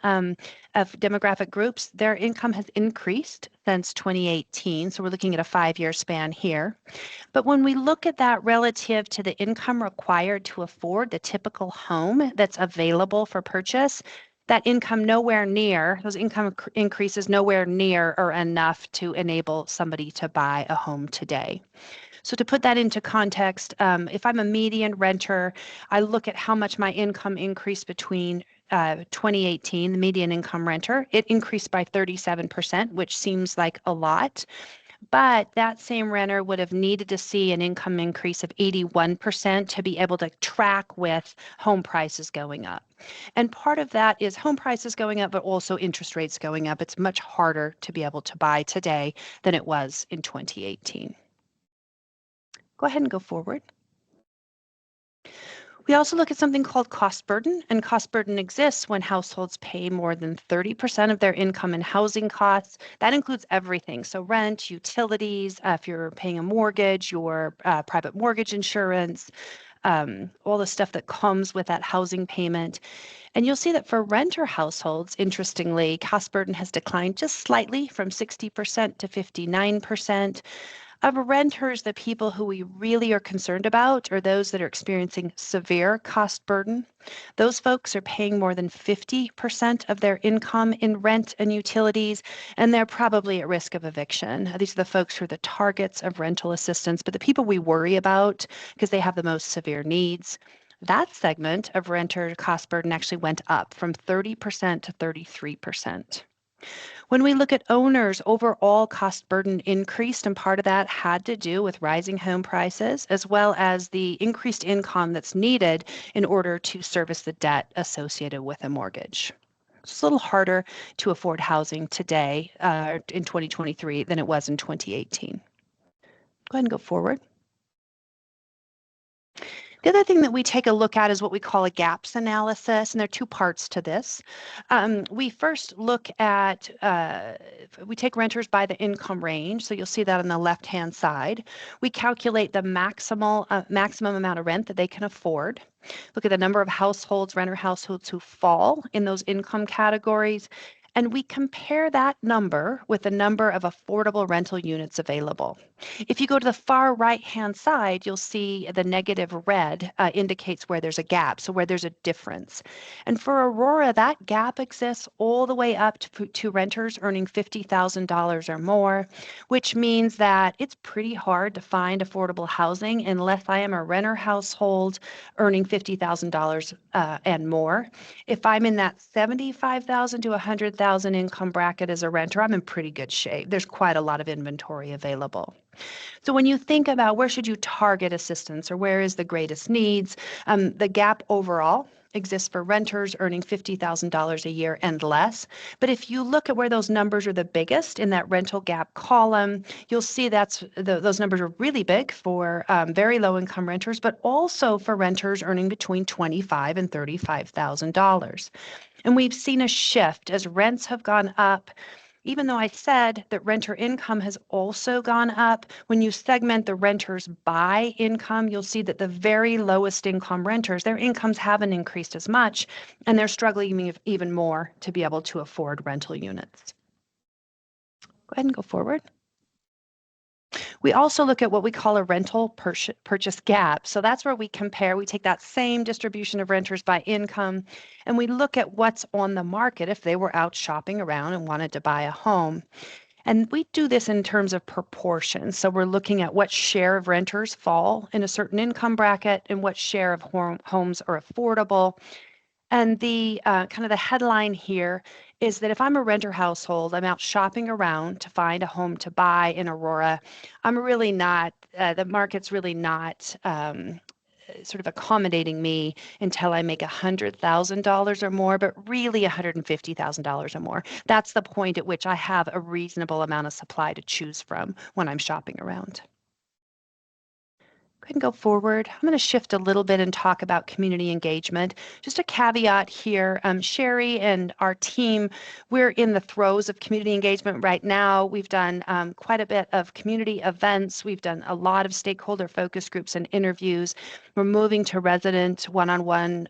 of demographic groups, their income has increased since 2018. So we're looking at a 5-year span here. But when we look at that relative to the income required to afford the typical home that's available for purchase, that income nowhere near, those income increases nowhere near are enough to enable somebody to buy a home today. So to put that into context, if I'm a median renter, I look at how much my income increased between 2018, the median income renter, it increased by 37%, which seems like a lot. But that same renter would have needed to see an income increase of 81% to be able to track with home prices going up. And part of that is home prices going up, but also interest rates going up. It's much harder to be able to buy today than it was in 2018. Go ahead and go forward. We also look at something called cost burden, and cost burden exists when households pay more than 30% of their income in housing costs. That includes everything. So rent, utilities, if you're paying a mortgage, your private mortgage insurance, all the stuff that comes with that housing payment. And you'll see that for renter households, interestingly, cost burden has declined just slightly from 60% to 59%. Of renters, the people who we really are concerned about are those that are experiencing severe cost burden. Those folks are paying more than 50% of their income in rent and utilities, and they're probably at risk of eviction. These are the folks who are the targets of rental assistance, but the people we worry about because they have the most severe needs. That segment of renter cost burden actually went up from 30% to 33%. When we look at owners, overall cost burden increased, and part of that had to do with rising home prices, as well as the increased income that's needed in order to service the debt associated with a mortgage. It's a little harder to afford housing today in 2023 than it was in 2018. Go ahead and go forward. The other thing that we take a look at is what we call a gaps analysis, and there are two parts to this. We first look at, we take renters by the income range, so you'll see that on the left-hand side. We calculate the maximum amount of rent that they can afford. Look at the number of households, renter households who fall in those income categories, and we compare that number with the number of affordable rental units available. If you go to the far right-hand side, you'll see the negative red indicates where there's a gap, so where there's a difference. And for Aurora, that gap exists all the way up to renters earning $50,000 or more, which means that it's pretty hard to find affordable housing unless I am a renter household earning $50,000 and more. If I'm in that $75,000 to $100,000 income bracket as a renter, I'm in pretty good shape. There's quite a lot of inventory available. So when you think about where should you target assistance or where is the greatest needs, the gap overall exists for renters earning $50,000 a year and less. But if you look at where those numbers are the biggest in that rental gap column, you'll see those numbers are really big for very low income renters, but also for renters earning between $25,000 and $35,000. And we've seen a shift as rents have gone up. Even though I said that renter income has also gone up, when you segment the renters by income, you'll see that the very lowest income renters, their incomes haven't increased as much, and they're struggling even more to be able to afford rental units. Go ahead and go forward. We also look at what we call a rental purchase gap. So that's where we compare, we take that same distribution of renters by income, and we look at what's on the market if they were out shopping around and wanted to buy a home. And we do this in terms of proportion. So we're looking at what share of renters fall in a certain income bracket and what share of homes are affordable. And the kind of the headline here is that if I'm a renter household, I'm out shopping around to find a home to buy in Aurora, I'm really not, the market's really not sort of accommodating me until I make $100,000 or more, but really $150,000 or more. That's the point at which I have a reasonable amount of supply to choose from when I'm shopping around. Go ahead and go forward. I'm going to shift a little bit and talk about community engagement. Just a caveat here, Sherry and our team, we're in the throes of community engagement right now. We've done quite a bit of community events. We've done a lot of stakeholder focus groups and interviews. We're moving to resident one-on-one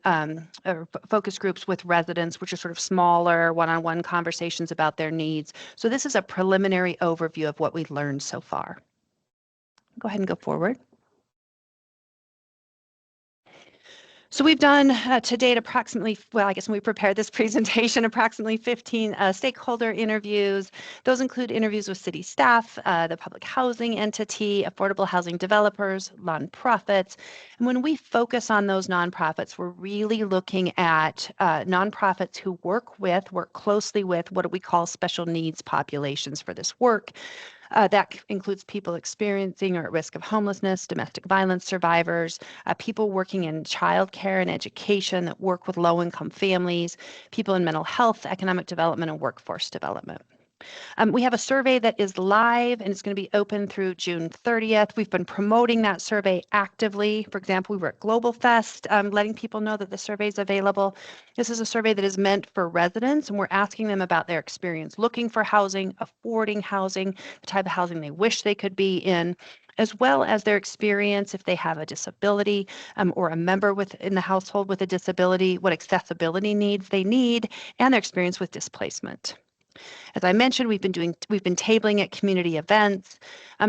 focus groups with residents, which are sort of smaller one-on-one conversations about their needs. So this is a preliminary overview of what we've learned so far. Go ahead and go forward. So we've done to date approximately, well, I guess when we prepared this presentation, approximately 15 stakeholder interviews. Those include interviews with city staff, the public housing entity, affordable housing developers, nonprofits. And when we focus on those nonprofits, we're really looking at nonprofits who work closely with what we call special needs populations for this work. That includes people experiencing or at risk of homelessness, domestic violence survivors, people working in childcare and education that work with low-income families, people in mental health, economic development, and workforce development. We have a survey that is live and it's going to be open through June 30th. We've been promoting that survey actively. For example, we were at Global Fest, letting people know that the survey is available. This is a survey that is meant for residents, and we're asking them about their experience looking for housing, affording housing, the type of housing they wish they could be in. as well as their experience if they have a disability or a member in the household with a disability, what accessibility needs they need, and their experience with displacement. As I mentioned, we've been tabling at community events,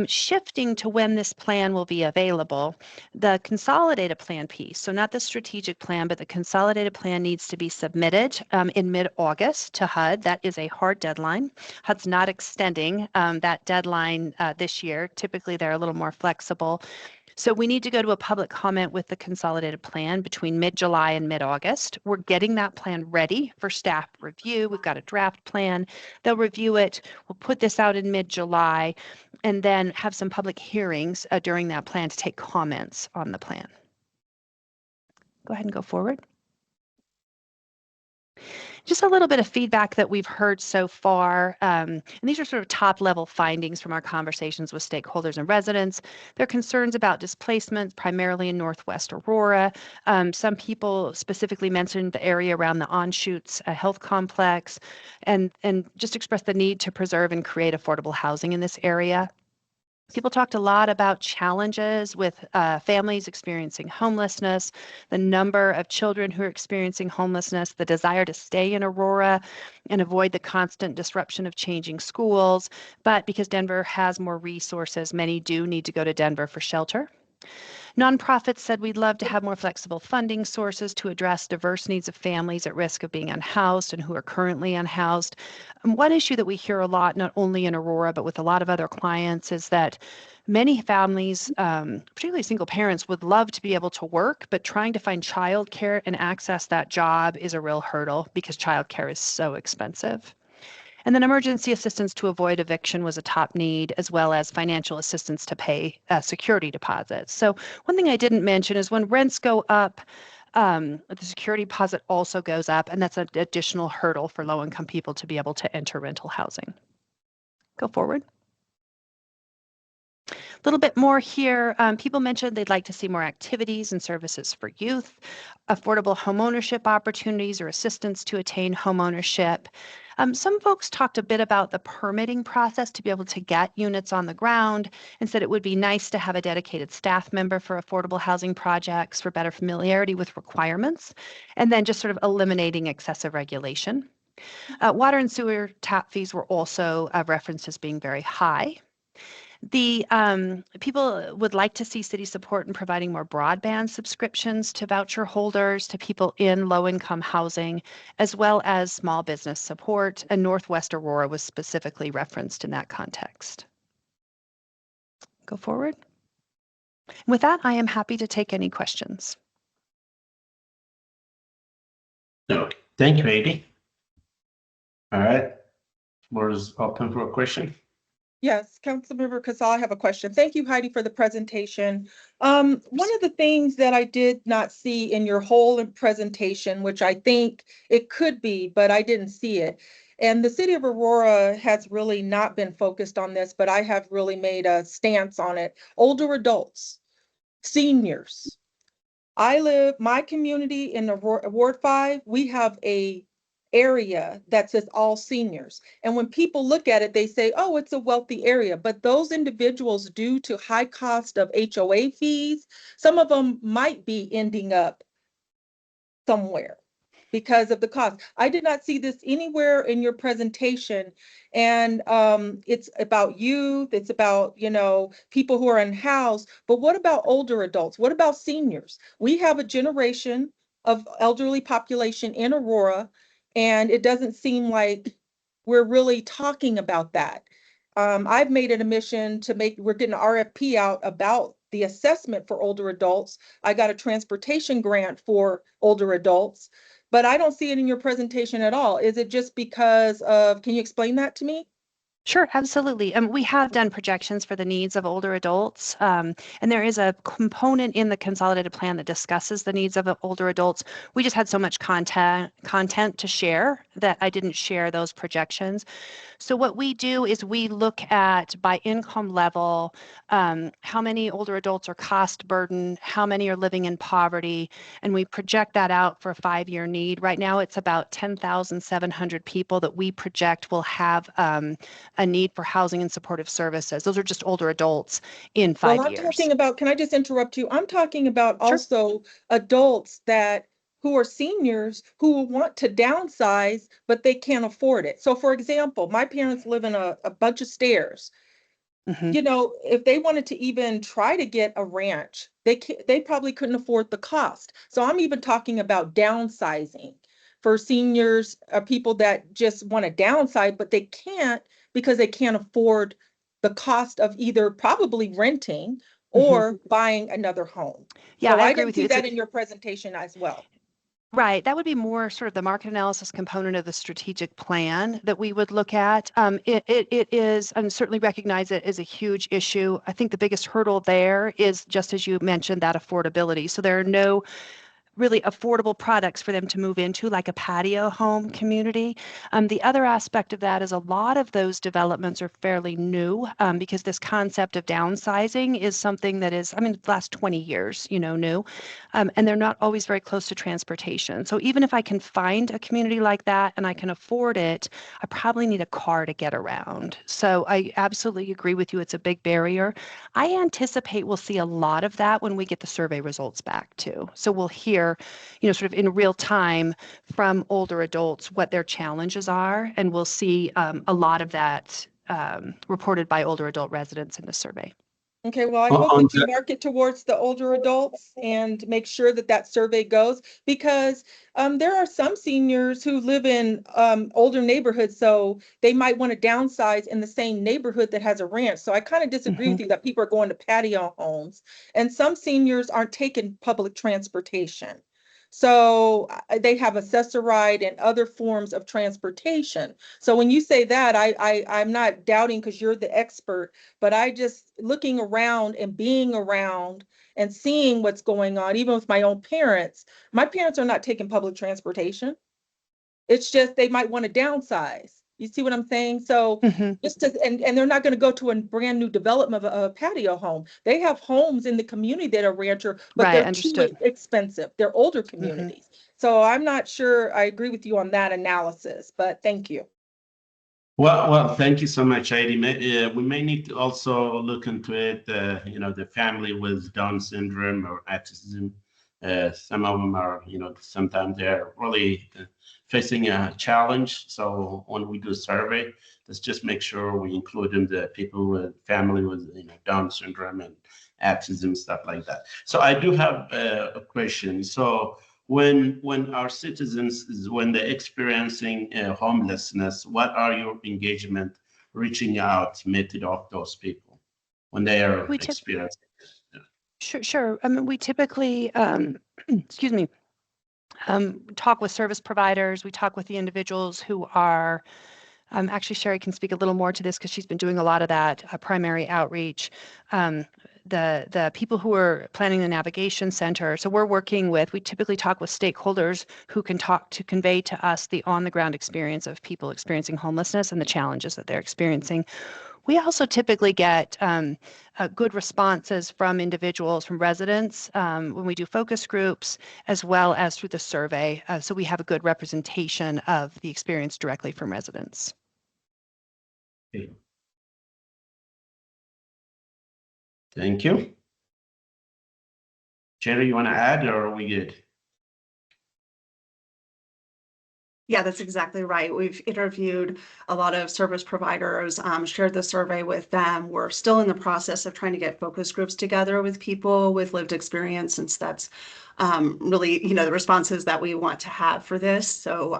shifting to when this plan will be available. The consolidated plan piece, so not the strategic plan, but the consolidated plan needs to be submitted in mid-August to HUD. That is a hard deadline. HUD's not extending that deadline this year. Typically, they're a little more flexible. So we need to go to a public comment with the consolidated plan between mid-July and mid-August. We're getting that plan ready for staff review. We've got a draft plan. They'll review it. We'll put this out in mid-July and then have some public hearings during that plan to take comments on the plan. Go ahead and go forward. Just a little bit of feedback that we've heard so far. And these are sort of top level findings from our conversations with stakeholders and residents. There are concerns about displacement, primarily in Northwest Aurora. Some people specifically mentioned the area around the Anschutz health complex and just expressed the need to preserve and create affordable housing in this area. People talked a lot about challenges with families experiencing homelessness, the number of children who are experiencing homelessness, the desire to stay in Aurora and avoid the constant disruption of changing schools. But because Denver has more resources, many do need to go to Denver for shelter. Nonprofits said we'd love to have more flexible funding sources to address diverse needs of families at risk of being unhoused and who are currently unhoused. One issue that we hear a lot, not only in Aurora, but with a lot of other clients, is that many families, particularly single parents, would love to be able to work, but trying to find childcare and access that job is a real hurdle because childcare is so expensive. And then emergency assistance to avoid eviction was a top need, as well as financial assistance to pay security deposits. So one thing I didn't mention is when rents go up, the security deposit also goes up, and that's an additional hurdle for low-income people to be able to enter rental housing. Go forward. A little bit more here. People mentioned they'd like to see more activities and services for youth, affordable homeownership opportunities or assistance to attain homeownership. Some folks talked a bit about the permitting process to be able to get units on the ground and said it would be nice to have a dedicated staff member for affordable housing projects for better familiarity with requirements, and then just sort of eliminating excessive regulation. Water and sewer tap fees were also referenced as being very high. The people would like to see city support in providing more broadband subscriptions to voucher holders, to people in low-income housing, as well as small business support, and Northwest Aurora was specifically referenced in that context. Go forward. With that, I am happy to take any questions. Okay, thank you, Heidi. All right, floor is open for a question. Yes, Councilmember Kassaw, I have a question. Thank you, Heidi, for the presentation. One of the things that I did not see in your whole presentation, which I think it could be, but I didn't see it. And the city of Aurora has really not been focused on this, but I have really made a stance on it. Older adults, seniors. My community in Ward 5, we have a area that says all seniors. And when people look at it, they say, oh, it's a wealthy area. But those individuals, due to high cost of HOA fees, some of them might be ending up somewhere because of the cost. I did not see this anywhere in your presentation. And it's about youth, it's about, people who are unhoused. But what about older adults? What about seniors? We have a generation of elderly population in Aurora, and it doesn't seem like we're really talking about that. I've made it a mission we're getting an RFP out about the assessment for older adults. I got a transportation grant for older adults, but I don't see it in your presentation at all. Is it just because can you explain that to me? Sure, absolutely. We have done projections for the needs of older adults, and there is a component in the consolidated plan that discusses the needs of older adults. We just had so much content to share that I didn't share those projections. So what we do is we look at by income level, how many older adults are cost burdened, how many are living in poverty, and we project that out for a 5-year need. Right now, it's about 10,700 people that we project will have a need for housing and supportive services. Those are just older adults in 5 Well, I'm years. talking about, can I just interrupt you? I'm talking about Sure. also adults who are seniors who want to downsize, but they can't afford it. So for example, my parents live in a bunch of stairs. Mhm. You know, if they wanted to even try to get a ranch, they probably couldn't afford the cost. So I'm even talking about downsizing for seniors, people that just want to downsize, but they can't because they can't afford the cost of either probably renting or buying another home. Yeah, So I I agree didn't with you. see It's that in your presentation as well. Right. That would be more sort of the market analysis component of the strategic plan that we would look at. It is, and certainly recognize it as a huge issue. I think the biggest hurdle there is, just as you mentioned, that affordability. So there are no really affordable products for them to move into, like a patio home community. The other aspect of that is a lot of those developments are fairly new, because this concept of downsizing is something that is, I mean, the last 20 years, new, and they're not always very close to transportation. So even if I can find a community like that and I can afford it, I probably need a car to get around. So I absolutely agree with you. It's a big barrier. I anticipate we'll see a lot of that when we get the survey results back too. So we'll hear, sort of in real time from older adults what their challenges are, and we'll see a lot of that reported by older adult residents in the survey. Okay, well, I On- hope on that you market towards the older adults and make sure that that survey goes, because there are some seniors who live in older neighborhoods, so they might want to downsize in the same neighborhood that has a ranch. So I kind of disagree with you that people are going to patio homes, and some seniors aren't taking public transportation. So they have accessoride and other forms of transportation. So when you say that, I'm not doubting because you're the expert, but I just looking around and being around and seeing what's going on, even with my own parents. My parents are not taking public transportation. It's just they might want to downsize. You see what I'm saying? So and they're not going to go to a brand new development of a patio home. They have homes in the community that are rancher, but Right, they're understood. too expensive. They're older communities. So I'm not sure I agree with you on that analysis, but thank you. Well, thank you so much, Heidi. We may need to also look into it, the family with Down syndrome or autism. Some of them are, sometimes they're really facing a challenge. So when we do a survey, let's just make sure we include in the people with family with, Down syndrome and autism, stuff like that. So I do have a question. So when our citizens, when they're experiencing homelessness, what are your engagement reaching out method of those people when they are experiencing it? Sure. I mean, we typically, excuse me, talk with service providers. We talk with the individuals who are, actually, Sherry can speak a little more to this because she's been doing a lot of that primary outreach. The people who are planning the navigation center. So we typically talk with stakeholders who can talk to convey to us the on-the-ground experience of people experiencing homelessness and the challenges that they're experiencing. We also typically get good responses from individuals, from residents, when we do focus groups, as well as through the survey. So we have a good representation of the experience directly from residents. Okay. Thank you. Jerry, you want to add, or are we good? Yeah, that's exactly right. We've interviewed a lot of service providers, shared the survey with them. We're still in the process of trying to get focus groups together with people with lived experience, since that's really, the responses that we want to have for this. So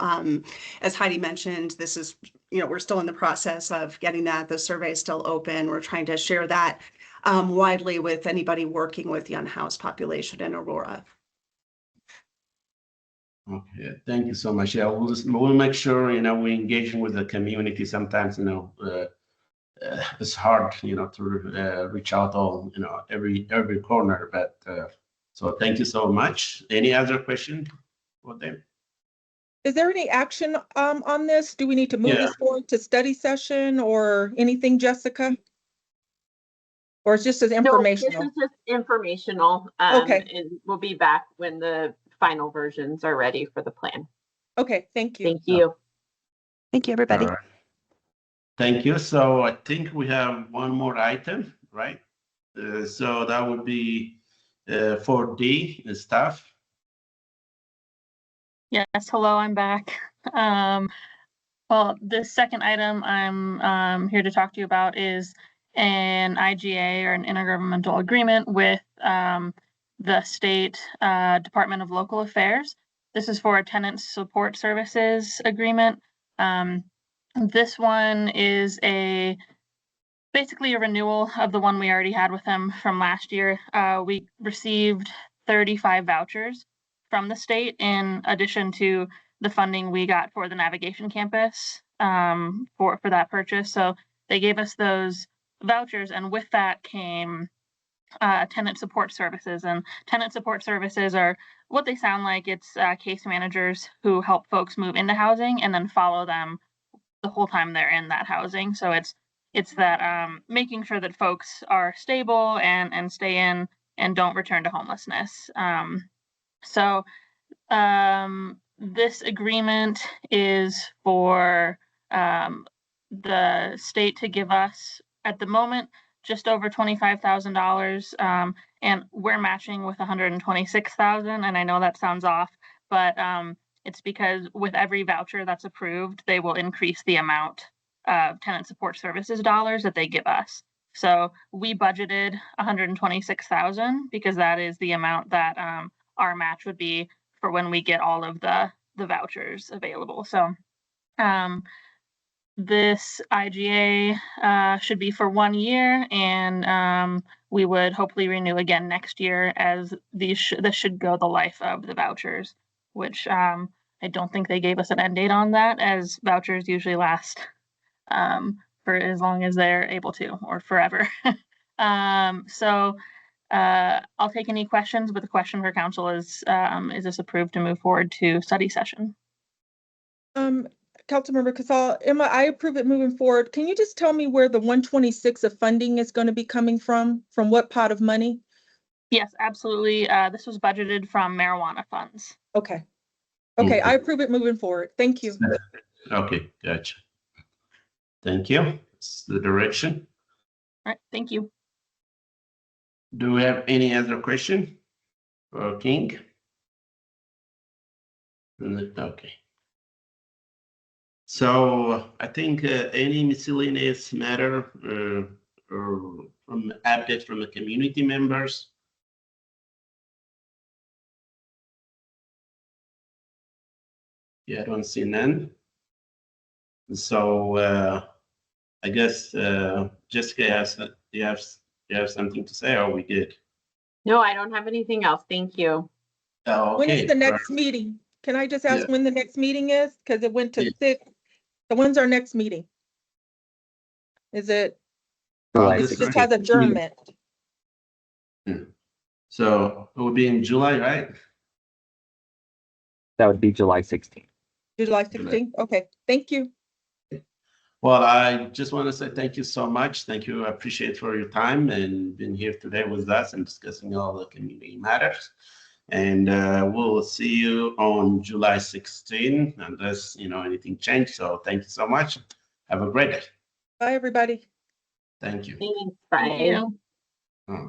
as Heidi mentioned, this is, we're still in the process of getting that. The survey is still open. We're trying to share that widely with anybody working with the unhoused population in Aurora. Okay, thank you so much. Yeah, we'll make sure, we're engaging with the community. Sometimes, it's hard, to reach out all, every corner, but so thank you so much. Any other question for them? Is there any action on this? Do we need to move this forward to study session or anything, Jessica? Or it's just as informational? No, this is just informational. Okay. And we'll be back when the final versions are ready for the plan. Okay, thank you. Thank you. Thank you, everybody. All right. Thank you. So I think we have one more item, right? So that would be 4D, staff. Yes, hello, I'm back. Well, the second item I'm here to talk to you about is an IGA, or an intergovernmental agreement with the state Department of Local Affairs. This is for a tenant support services agreement. This one is basically a renewal of the one we already had with them from last year. We received 35 vouchers from the state in addition to the funding we got for the navigation campus for that purchase. So they gave us those vouchers, and with that came tenant support services. And tenant support services are what they sound like. It's case managers who help folks move into housing and then follow them the whole time they're in that housing. So it's that making sure that folks are stable and stay in and don't return to homelessness. So this agreement is for the state to give us, at the moment, just over $25,000, and we're matching with $126,000. And I know that sounds off, but it's because with every voucher that's approved, they will increase the amount of tenant support services dollars that they give us. So we budgeted $126,000 because that is the amount that our match would be for when we get all of the vouchers available. So this IGA should be for 1 year, and we would hopefully renew again next year, as this should go the life of the vouchers, which I don't think they gave us an end date on that, as vouchers usually last for as long as they're able to, or forever. So I'll take any questions, but the question for council is this approved to move forward to study session? Councilmember Kassaw, Emma, I approve it moving forward. Can you just tell me where the 126 of funding is going to be coming from what pot of money? Yes, absolutely. This was budgeted from marijuana funds. Okay. Okay, I approve it moving forward. Thank you. Okay, gotcha. Thank you. It's the direction. All right, thank you. Do we have any other question for King? Okay. So I think any miscellaneous matter or from updates from the community members? Yeah, I don't see none. So I guess Jessica, you have something to say, or are we good? No, I don't have anything else. Thank you. Oh, When okay. is the next meeting? Can I just ask Yeah. when the next meeting is? Because it went to Yeah. 6. So when's our next meeting? Is it? July It just has adjournment. So it will be in July, right? That would be July 16th. July 16th? Okay, thank you. Well, I just want to say thank you so much. Thank you. I appreciate for your time and being here today with us and discussing all the community matters. And we'll see you on July 16, unless anything changed. So thank you so much. Have a great day. Bye, everybody. Thank you. Thanks. Bye. Thank you.